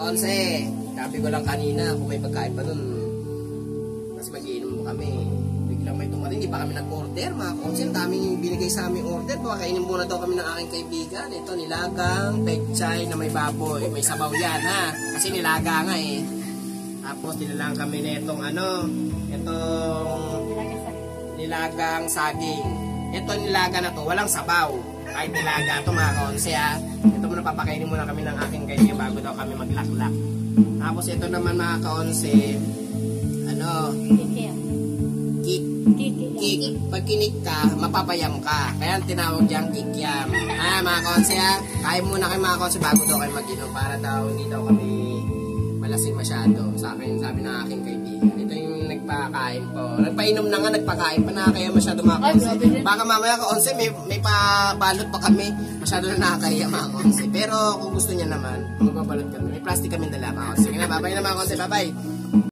Konse, sabi ko lang kanina kung may pagkain pa dun. Kasi mag-iinom kami. Biglang may tumating, hindi pa kami nag-order mga konse. Ang daming binigay sa aming order. Baka kainin muna daw kami ng aking kaibigan. Ito, nilagang, pechay na may baboy. May sabaw yan ha. Kasi nilaga nga eh. Tapos nilalang kami na itong itong nilagang saging. Ito nilaga na to, walang sabaw. Kahit nilaga ito mga konse ha. Ito muna papakainin muna kami ng aking kaibigan bago daw kami maglaklak. Tapos ito naman mga konse, kik. Pag kinik ka, mapapayam ka. Kaya tinawag diyang kikyam. Mga konse ha. Kain muna kayo mga konse bago daw kayo mag-inom para daw hindi daw kami malasing masyado. Sa akin, sabi ng aking kaibigan. Ito yung nagpakain po. Nagpainom na nga, nagpakain pa na kaya masyado mga konse. Baka mamaya konse, may pabalot pa kami. Masyado na nakakaya mga konse. Pero kung gusto niya naman, magbabalot kami. May plastic kami dala mga konse. Sige na, babay na mga konse. Bye-bye.